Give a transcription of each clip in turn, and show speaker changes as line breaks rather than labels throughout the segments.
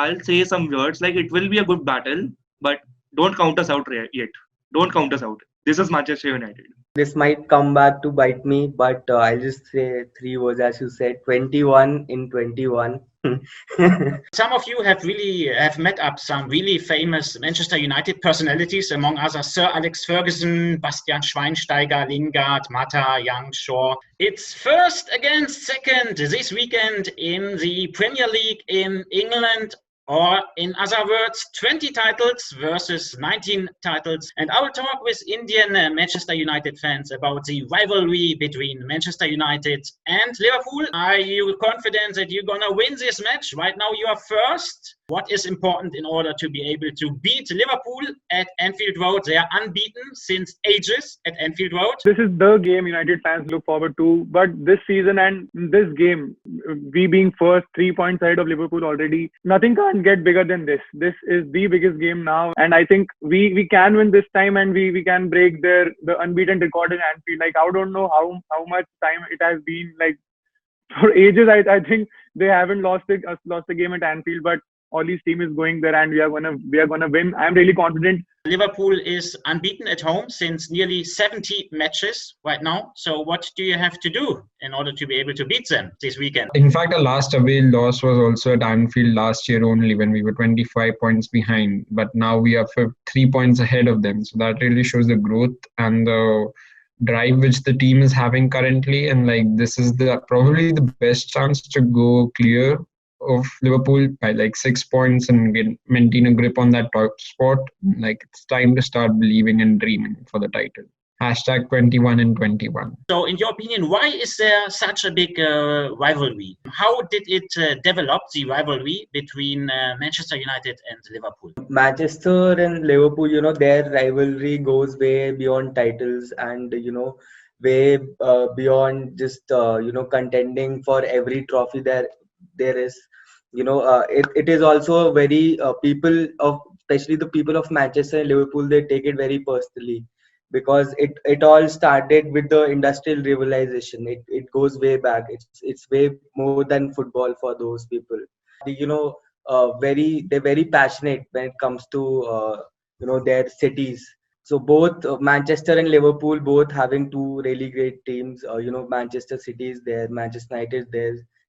I'll say some words like it will be a good battle, but don't count us out yet. Don't count us out. This is Manchester United.
This might come back to bite me, but I'll just say three words, as you said, 21 in 21.
Some of you have met up some really famous Manchester United personalities, among others Sir Alex Ferguson, Bastian Schweinsteiger, Lingard, Mata, Young, Shaw. It's first against second this weekend in the Premier League in England. Or, in other words, 20 titles versus 19 titles. And I will talk with Indian Manchester United fans about the rivalry between Manchester United and Liverpool. Are you confident that you're going to win this match? Right now, you are first. What is important in order to be able to beat Liverpool at Anfield Road? They are unbeaten since ages at Anfield Road.
This is the game United fans look forward to. But this season and this game, we being first 3 points ahead of Liverpool already, nothing can get bigger than this. This is the biggest game now. And I think we can win this time, and we can break the unbeaten record in Anfield. Like, I don't know how much time it has been. Like, for ages, I think they haven't lost the game at Anfield, but Ollie's team is going there, and we are gonna win. I'm really confident.
Liverpool is unbeaten at home since nearly 70 matches right now. So what do you have to do in order to be able to beat them this weekend?
In fact, our last away loss was also at Anfield last year only, when we were 25 points behind. But now we are 3 points ahead of them. So that really shows the growth and the drive which the team is having currently. And like, this is probably the best chance to go clear of Liverpool by like 6 points and maintain a grip on that top spot. Like, it's time to start believing and dreaming for the title. Hashtag 21 in 21.
So in your opinion, why is there such a big rivalry? How did it develop, the rivalry between Manchester United and Liverpool?
Manchester and Liverpool, their rivalry goes way beyond titles, and way beyond just contending for every trophy there is. It is also very especially the people of Manchester and Liverpool, they take it very personally, because it all started with the industrial rivalization. It goes way back. It's way more than football for those people. They're very passionate when it comes to their cities. So both Manchester and Liverpool, both having two really great teams. Manchester City is there, Manchester United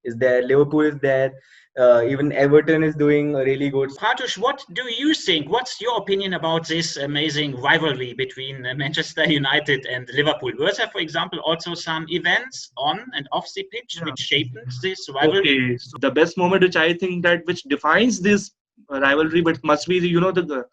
is there, Liverpool is there. Even Everton is doing really good.
Pratush, what do you think? What's your opinion about this amazing rivalry between Manchester United and Liverpool? Were there, for example, also some events on and off the pitch which shaped this rivalry?
Okay, so the best moment which defines this rivalry, but must be the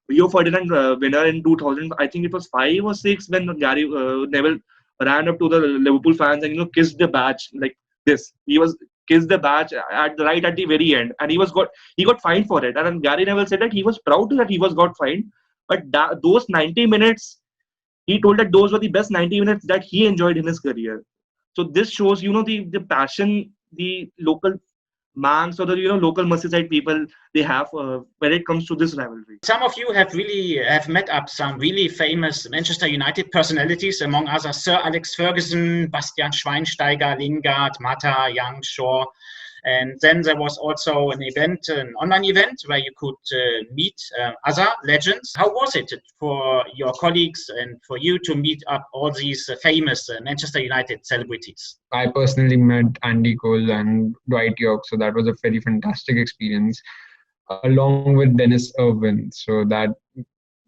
Rio Ferdinand winner in 2000. I think it was 5 or 6, when Gary Neville ran up to the Liverpool fans and kissed the badge like this. He was kissed the badge at the very end, and he got fined for it. And Gary Neville said that he was proud that he got fined, but those 90 minutes, he told that those were the best 90 minutes that he enjoyed in his career. So this shows the passion the local Manx or the local Merseyside people they have when it comes to this rivalry.
Some of you have met up some really famous Manchester United personalities, among others Sir Alex Ferguson, Bastian Schweinsteiger, Lingard, Mata, Young, Shaw. And then there was also an online event where you could meet other legends. How was it for your colleagues and for you to meet up all these famous Manchester United celebrities?
I personally met Andy Cole and Dwight York, so that was a very fantastic experience, along with Dennis Irwin. So that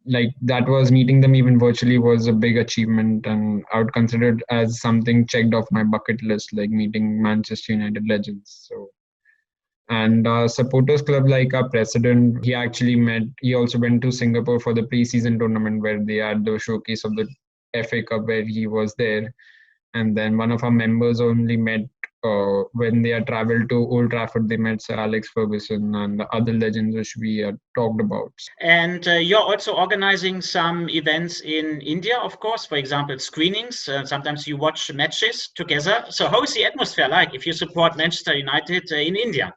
was, meeting them even virtually was a big achievement, and I would consider it as something checked off my bucket list, like meeting Manchester United legends. So, and supporters club, like our president, he also went to Singapore for the pre-season tournament where they had the showcase of the FA Cup, where he was there. And then one of our members only met when they had traveled to Old Trafford. They met Sir Alex Ferguson and the other legends which we had talked about.
And you're also organizing some events in India, of course, for example, screenings. Sometimes you watch matches together. So how is the atmosphere like if you support Manchester United in India?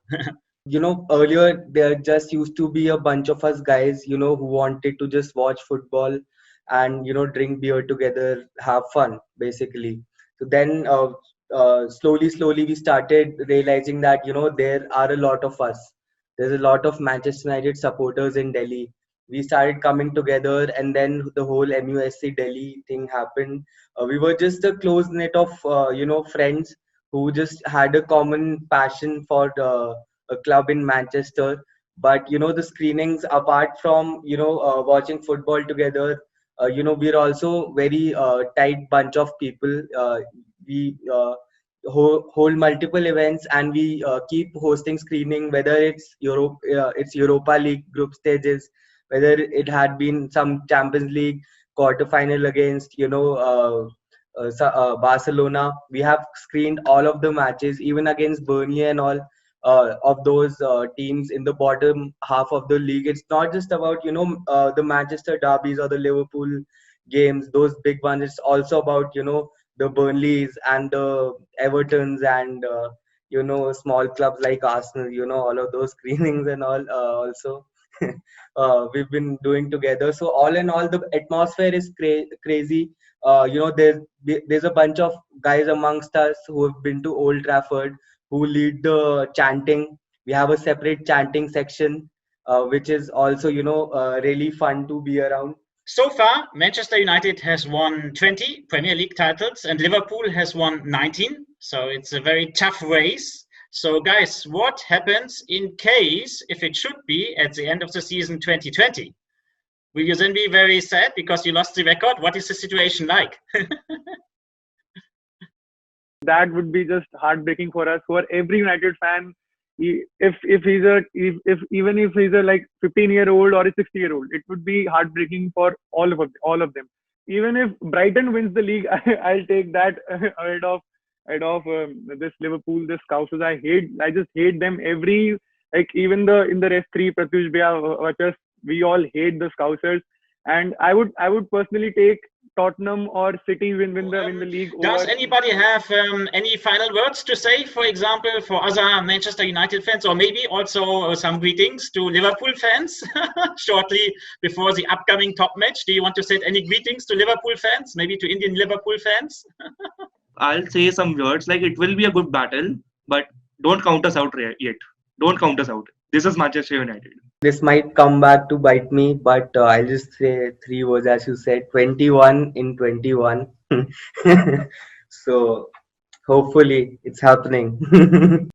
Earlier there just used to be a bunch of us guys, who wanted to just watch football and, drink beer together, have fun, basically. So then slowly we started realizing that there are a lot of us there's a lot of Manchester United supporters in Delhi. We started coming together, and then the whole MUSC Delhi thing happened. We were just a close knit of friends who just had a common passion for a club in Manchester. But the screenings, apart from watching football together, we're also very tight bunch of people. We hold multiple events, and we keep hosting screening, whether it's Europa League group stages, whether it had been some Champions League quarter final against Barcelona. We have screened all of the matches, even against Burnley and all of those teams in the bottom half of the league. It's not just about the Manchester derbies or the Liverpool games, those big ones. It's also about the Burnleys and the Evertons and small clubs like Arsenal. All of those screenings and all also we've been doing together. So all in all, the atmosphere is crazy. There's a bunch of guys amongst us who have been to Old Trafford, who lead the chanting. We have a separate chanting section, which is also really fun to be around.
So far, Manchester United has won 20 Premier League titles and Liverpool has won 19. So it's a very tough race. So guys, what happens in case, if it should be, at the end of the season 2020? Will you then be very sad because you lost the record? What is the situation like?
That would be just heartbreaking for us, for every United fan. Even if he's a like 15-year-old or a 60-year-old, it would be heartbreaking for all of them. Even if Brighton wins the league, I'll take that ahead of this Liverpool, this Scousers. I just hate them. Even in the rest three, Pratyush Bhaiya, we all hate the Scousers. And I would personally take Tottenham or City win the league.
Does anybody have any final words to say, for example, for other Manchester United fans, or maybe also some greetings to Liverpool fans shortly before the upcoming top match? Do you want to say any greetings to Liverpool fans, maybe to Indian Liverpool fans?
I'll say some words like it will be a good battle, but don't count us out yet. Don't count us out. This is Manchester United.
This might come back to bite me, but I'll just say three words, as you said: 21 in 21. So hopefully it's happening.